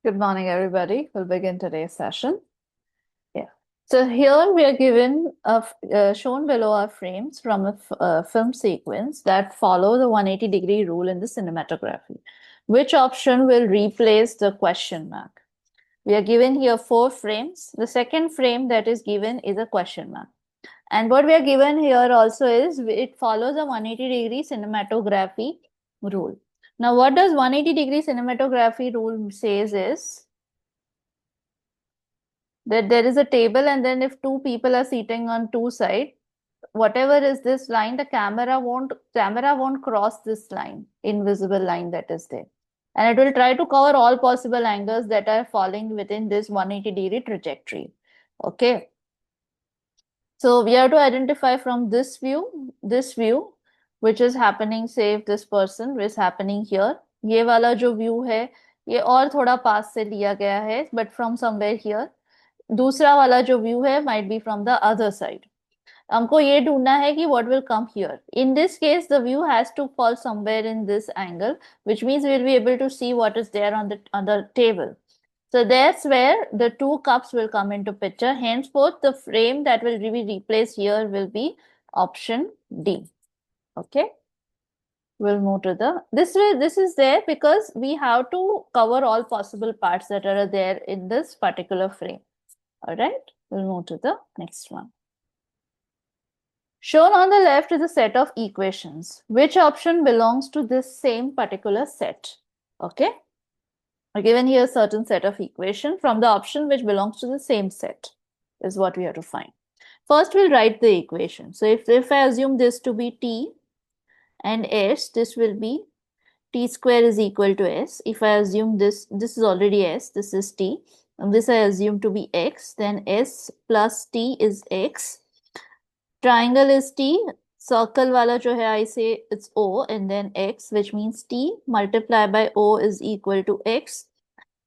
Good morning, everybody. We'll begin today's session. Yeah. So here we are given shown below are frames from a film sequence that follow the 180-degree rule in the cinematography. Which option will replace the question mark? We are given here 4 frames. The second frame that is given is a question mark. And what we are given here also is it follows a 180-degree cinematography rule. Now, what does 180-degree cinematography rule says is that there is a table, and then if 2 people are sitting on 2 sides, whatever is this line, the camera won't cross this line, invisible line that is there. And it will try to cover all possible angles that are falling within this 180-degree trajectory. Okay. So we have to identify from this view, which is happening, say if this person is happening here, ये वाला जो view है, ये और थोड़ा पास से लिया गया है, but from somewhere here. दूसरा वाला जो व्यू है might be from the other side. हमको ये ढूंढना है कि what will come here. In this case, the view has to fall somewhere in this angle, which means we'll be able to see what is there on the table. So that's where the 2 cups will come into picture. Henceforth, the frame that will be replaced here will be option D. Okay. We'll move to this is there because we have to cover all possible parts that are there in this particular frame. All right, we'll move to the next one. Shown on the left is a set of equations. Which option belongs to this same particular set? Okay, we're given here a certain set of equation from the option which belongs to the same set is what we have to find. First, we'll write the equation. So if I assume this to be t and s, this will be t square is equal to s. If I assume this is already s, this is t. And this I assume to be x, then s plus t is x. Triangle is t, circle wala jo hai, I say it's o, and then x, which means t multiplied by o is equal to x.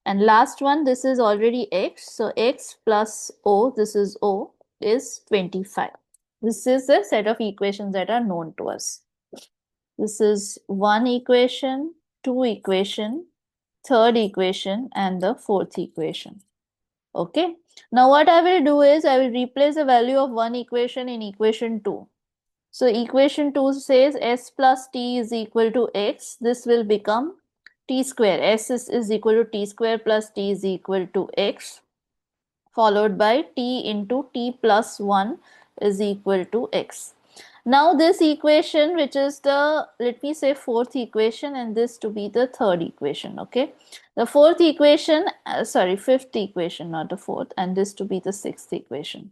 And last one, this is already x, so x plus o, this is o, is 25. This is the set of equations that are known to us. This is 1 equation, 2 equation, 3rd equation, and the 4th equation. Okay. Now what I will do is I will replace the value of 1 equation in equation 2. So equation 2 says s plus t is equal to x. This will become t square. S is equal to t square plus t is equal to x, followed by t into t plus 1 is equal to x. Now this equation, which is the, let me say 4th equation, and this to be the 3rd equation, okay? The 4th equation, 5th equation, not the 4th, and this to be the 6th equation.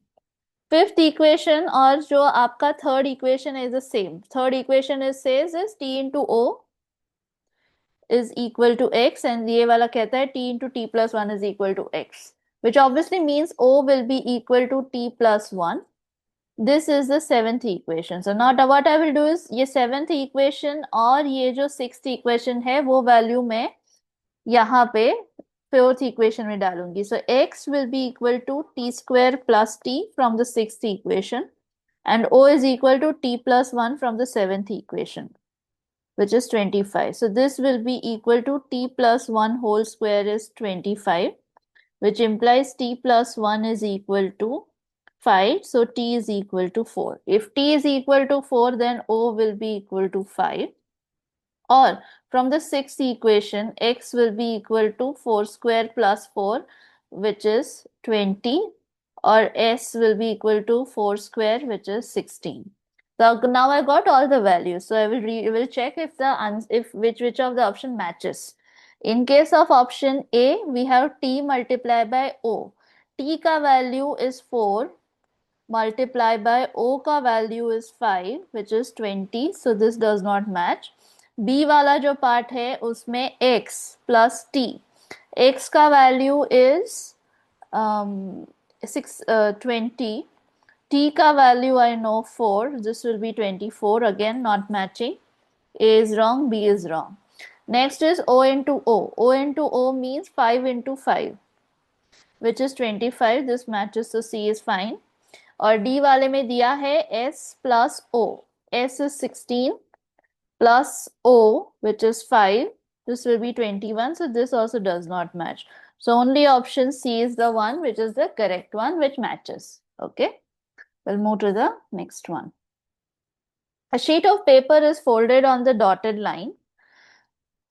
5th equation or jo aapka 3rd equation is the same. 3rd equation says is t into o is equal to x, and ye wala kehta hai t into t plus 1 is equal to x, which obviously means o will be equal to t plus 1. This is the 7th equation. So now what I will do is ये 7th equation और ये जो 6th equation है वो value मैं यहाँ पे 4th equation में डालूंगी. So x will be equal to t square plus t from the 6th equation, and o is equal to t plus 1 from the 7th equation, which is 25. So this will be equal to t plus 1 whole square is 25, which implies t plus 1 is equal to 5, so t is equal to 4. If t is equal to 4, then o will be equal to 5. Or from the 6th equation, x will be equal to 4 square plus 4, which is 20, or s will be equal to 4 square, which is 16. So now I got all the values. So I will check if which of the option matches. In case of option A, we have t multiplied by o. T ka value is 4. Multiply by o ka value is 5, which is 20. So this does not match. B वाला जो part है उसमें x plus t. X का value is 20. T का value I know 4. This will be 24. Again, not matching. A is wrong, B is wrong. Next is O into O. O into O means 5 into 5, which is 25. This matches, so C is fine. और D वाले में दिया है S plus O. S is 16 plus O, which is 5. This will be 21. So this also does not match. So only option C is the one which is the correct one, which matches. Okay, we'll move to the next one. A sheet of paper is folded on the dotted line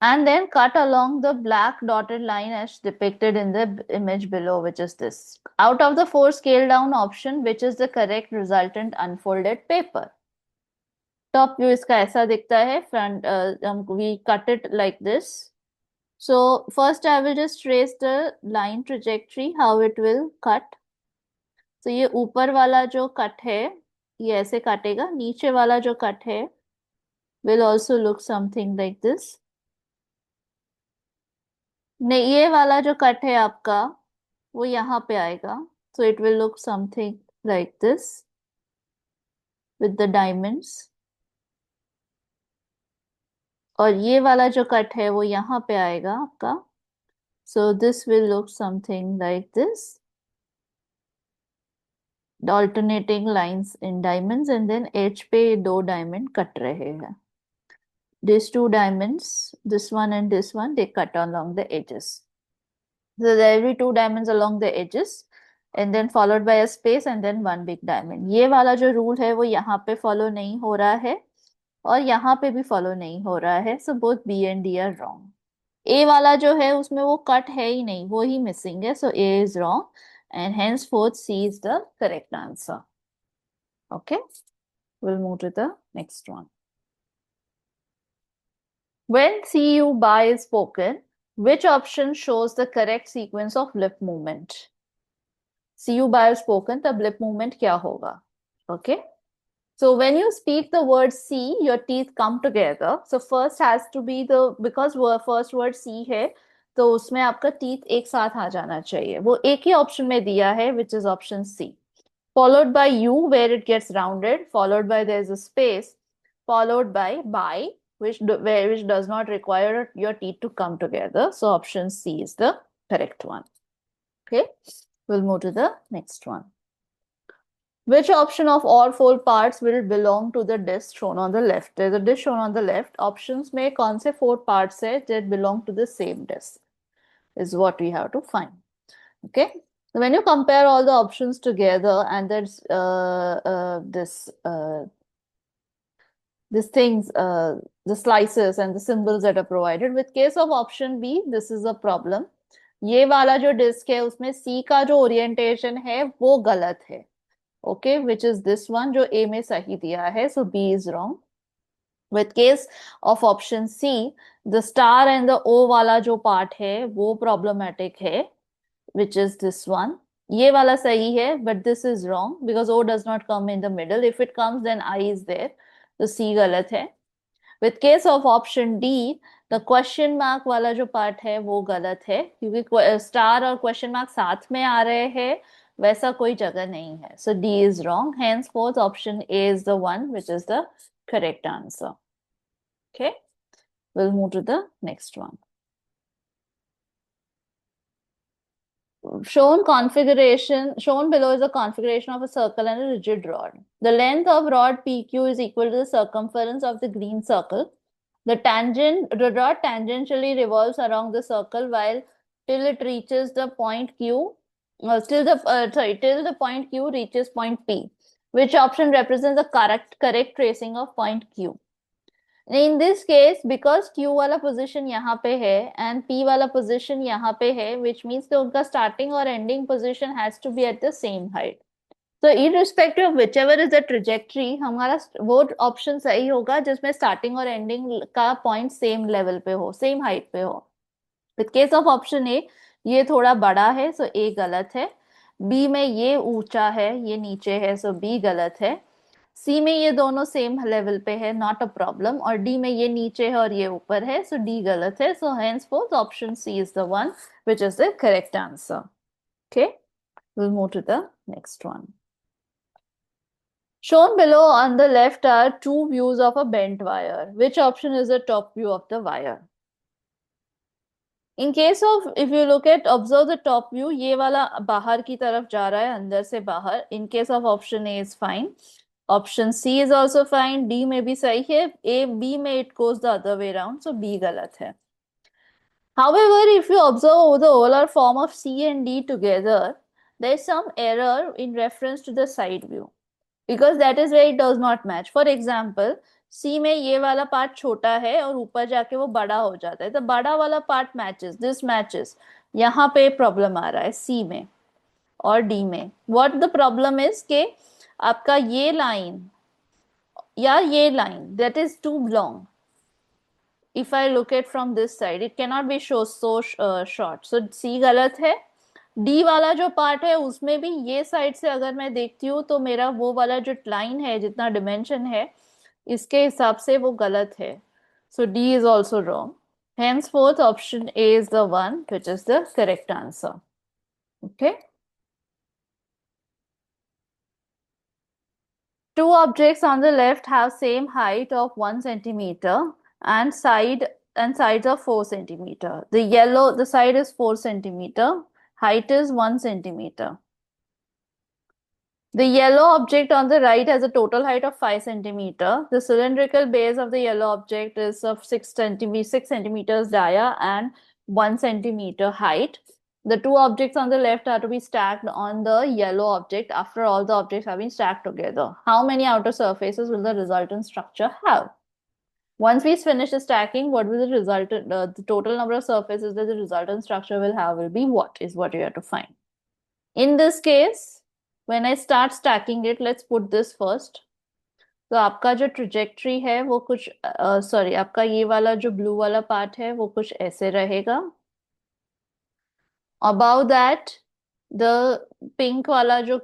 and then cut along the black dotted line as depicted in the image below, which is this. Out of the 4 scale down option, which is the correct resultant unfolded paper? Top view इसका ऐसा दिखता है. Front, we cut it like this. So first I will just trace the line trajectory, how it will cut. So ये ऊपर वाला जो cut है ये ऐसे काटेगा, नीचे वाला जो कट है will also look something like this. नहीं, ये वाला जो कट है आपका वो यहाँ पे आएगा. So it will look something like this with the diamonds. और ये वाला जो कट है वो यहाँ पे आएगा आपका. So this will look something like this. Alternating lines in diamonds and then edge पे 2 diamond कट रहे हैं. These 2 diamonds, this one and this one, they cut along the edges. So there will be 2 diamonds along the edges and then followed by a space and then 1 big diamond. ये वाला जो rule है वो यहाँ पे follow नहीं हो रहा है और यहाँ पे भी follow नहीं हो रहा है. So both B and D are wrong. A वाला जो है उसमें वो cut है ही नहीं, वो ही missing है. So A is wrong and henceforth C is the correct answer. Okay, we'll move to the next one. When CU by is spoken, which option shows the correct sequence of lip movement? CU by is spoken, तब lip movement क्या होगा? Okay. So when you speak the word C, your teeth come together. So first has to be the, because first word C है, तो उसमें आपका teeth एक साथ आ जाना चाहिए. वो एक ही option में दिया है, which is option C. Followed by U, where it gets rounded. Followed by there's a space. Followed by, which does not require your teeth to come together. So option C is the correct one. Okay, we'll move to the next one. Which option of all 4 parts will belong to the disc shown on the left? There's a disc shown on the left. Options में कौन से 4 parts है that belong to the same disc is what we have to find. Okay, so when you compare all the options together and there's these things, the slices and the symbols that are provided. With case of option B, this is a problem. ये वाला जो disc है उसमें C का जो orientation है वो गलत है. Okay, which is this one जो A में सही दिया है. So B is wrong. With case of option C, the star and the O वाला जो part है वो problematic है, which is this one. ये वाला सही है, but this is wrong because O does not come in the middle. If it comes, then I is there. तो C गलत है. With case of option D, the question mark वाला जो part है वो गलत है क्योंकि star और question mark साथ में आ रहे हैं, वैसा कोई जगह नहीं है. So D is wrong. Henceforth, option A is the one which is the correct answer. Okay, we'll move to the next one. Shown below is a configuration of a circle and a rigid rod. The length of rod PQ is equal to the circumference of the green circle. The rod tangentially revolves around the circle while till it reaches the point Q. Till the point Q reaches point P. Which option represents the correct tracing of point Q? In this case, because Q वाला position यहाँ पे है and P वाला position यहाँ पे है, which means कि उनका starting और ending position has to be at the same height. So irrespective of whichever is the trajectory, हमारा वो option सही होगा जिसमें starting और ending का point same level पे हो, same height पे हो. With case of option A, ये थोड़ा बड़ा है, so A गलत है. B में ये ऊंचा है, ये नीचे है, so B गलत है. C में ये दोनों सेम लेवल पे है, नॉट अ प्रॉब्लम. और D में ये नीचे है और ये ऊपर है, सो D गलत है. सो henceforth option C is the one which is the correct answer. Okay, we'll move to the next one. Shown below on the left are 2 views of a bent wire. Which option is the top view of the wire? In case of, if you look at, observe the top view, ये वाला बाहर की तरफ जा रहा है, अंदर से बाहर. In case of option A is fine. Option C is also fine. D में भी सही है. B में it goes the other way around. So B गलत है. However, if you observe the overall form of C and D together, there is some error in reference to the side view, because that is where it does not match. For example, C में ये वाला part छोटा है और ऊपर जाके वो बड़ा हो जाता है, तो बड़ा वाला पार्ट मैचेस, दिस मैचेस, यहाँ पे प्रॉब्लम आ रहा है C में और D में. What the problem is कि आपका ये लाइन या ये line, that is too long. If I look at from this side, it cannot be so short. So C गलत है. D वाला जो पार्ट है उसमें भी ये साइड से अगर मैं देखती हूँ तो मेरा वो वाला जो लाइन है, जितना डिमेंशन है, इसके हिसाब से वो गलत है. So D is also wrong. Henceforth, option A is the one which is the correct answer. Okay. Two objects on the left have same height of 1 centimeter and sides of 4 centimeter. The side is 4 centimeter, height is 1 centimeter. The yellow object on the right has a total height of 5 centimeter. The cylindrical base of the yellow object is of 6 centimeters dia and 1 centimeter height. The two objects on the left are to be stacked on the yellow object after all the objects have been stacked together. How many outer surfaces will the resultant structure have? Once we finish the stacking, what will the total number of surfaces that the resultant structure will have will be what is what you have to find. In this case, when I start stacking it, let's put this first. तो आपका जो trajectory है वो कुछ sorry आपका ये वाला जो ब्लू वाला पार्ट है वो कुछ ऐसे रहेगा. Above that, the pink वाला जो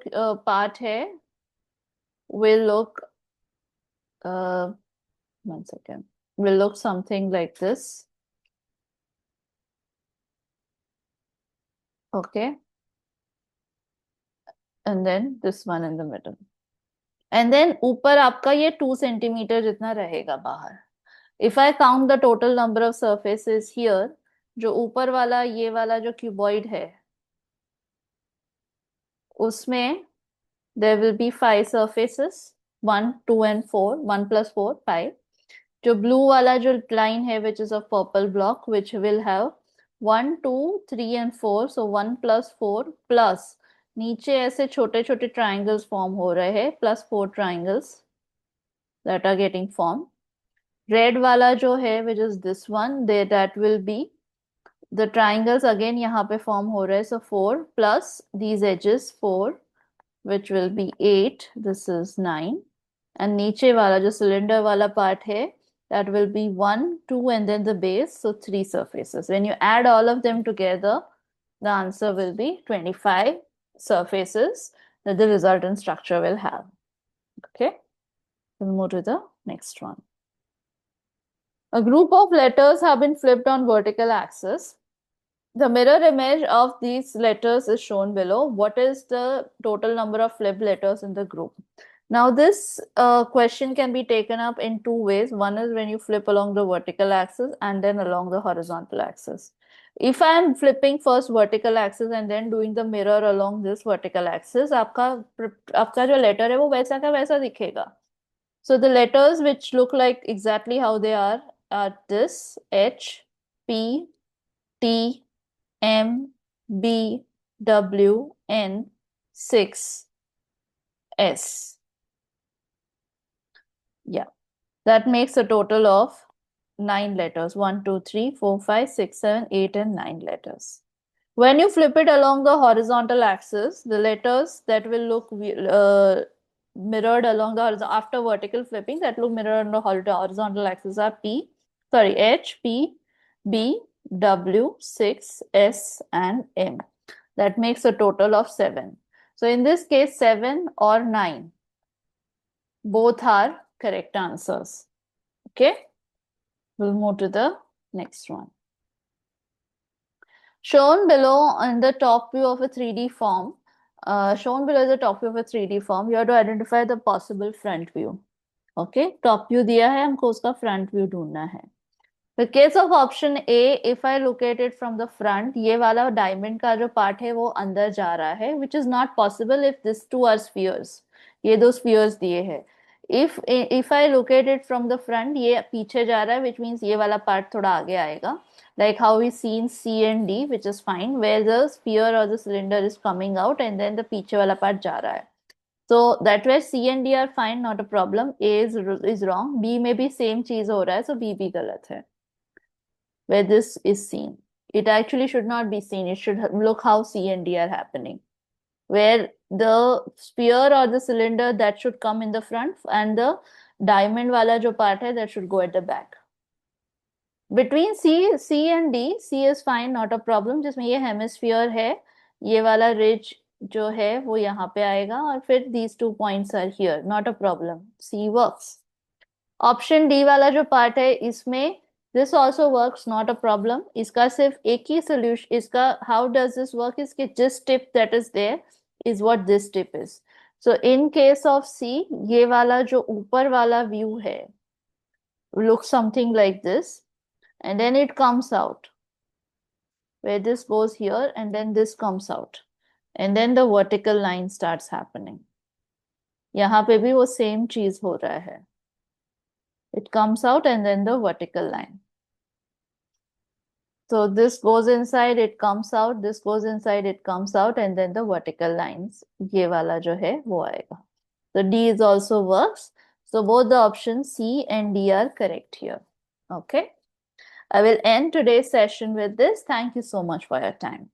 part है will look one second, will look something like this. Okay. And then this one in the middle. And then ऊपर आपका ये 2 centimeter जितना रहेगा बाहर. If I count the total number of surfaces here, जो ऊपर वाला ये वाला जो cuboid है उसमें there will be 5 surfaces, 1, 2 and 4, 1 plus 4, 5. जो blue वाला जो line है which is a purple block which will have 1, 2, 3 and 4, so 1 plus 4 plus नीचे ऐसे छोटे छोटे triangles form हो रहे हैं, plus 4 triangles that are getting formed. Red वाला जो है which is this one, that will be the triangles again यहाँ पे form हो रहे हैं, so 4 plus these edges 4 which will be 8, this is 9, and नीचे वाला जो cylinder वाला part है that will be 1, 2 and then the base, so 3 surfaces. When you add all of them together, the answer will be 25 surfaces that the resultant structure will have. Okay, we'll move to the next one. A group of letters have been flipped on vertical axis. The mirror image of these letters is shown below. What is the total number of flipped letters in the group? Now this question can be taken up in two ways. One is when you flip along the vertical axis and then along the horizontal axis. If I am flipping first vertical axis and then doing the mirror along this vertical axis, आपका जो letter है वो वैसा का वैसा दिखेगा. So the letters which look like exactly how they are this H, P, T, M, B, W, N, 6, S. Yeah, that makes a total of 9 letters. 1, 2, 3, 4, 5, 6, 7, 8 and 9 letters. When you flip it along the horizontal axis, the letters that will look mirrored along the horizontal after vertical flipping that look mirrored on the horizontal axis are H, P, B, W, 6, S and M. That makes a total of 7. So in this case 7 or 9 both are correct answers. Okay, we'll move to the next one. Shown below in the top view of a 3D form, you have to identify the possible front view. Okay, top view दिया है, हमको उसका front view ढूंढना है. The case of option A, if I look at it from the front, ये वाला diamond का जो part है वो अंदर जा रहा है, which is not possible if these two are spheres. ये दो spheres दिए हैं. If I look at it from the front, ये पीछे जा रहा है, which means ये वाला part थोड़ा आगे आएगा. like how we see in C and D, which is fine, where the sphere or the cylinder is coming out and then the पीछे वाला part जा रहा है. So that way C and D are fine, not a problem. A is wrong. B में भी same चीज हो रहा है, so B भी गलत है. Where this is seen, it actually should not be seen. It should look how C and D are happening, where the sphere or the cylinder that should come in the front and the diamond वाला जो part है that should go at the back. Between C and D, C is fine, not a problem. जिसमें ये hemisphere है, ये वाला ridge जो है वो यहाँ पे आएगा और फिर these 2 points are here, not a problem. C works. Option D वाला जो part है इसमें this also works, not a problem. इसका सिर्फ एक ही solution, इसका how does this work is कि जिस tip that is there is what this tip is. So in case of C, ये वाला जो ऊपर वाला view है looks something like this, and then it comes out where this goes here and then this comes out, and then the vertical line starts happening. यहाँ पे भी वो same चीज हो रहा है. It comes out and then the vertical line. So this goes inside, it comes out, this goes inside, it comes out, and then the vertical lines, ये वाला जो है वो आएगा. So D is also works. So both the options C and D are correct here. Okay. I will end today's session with this. Thank you so much for your time.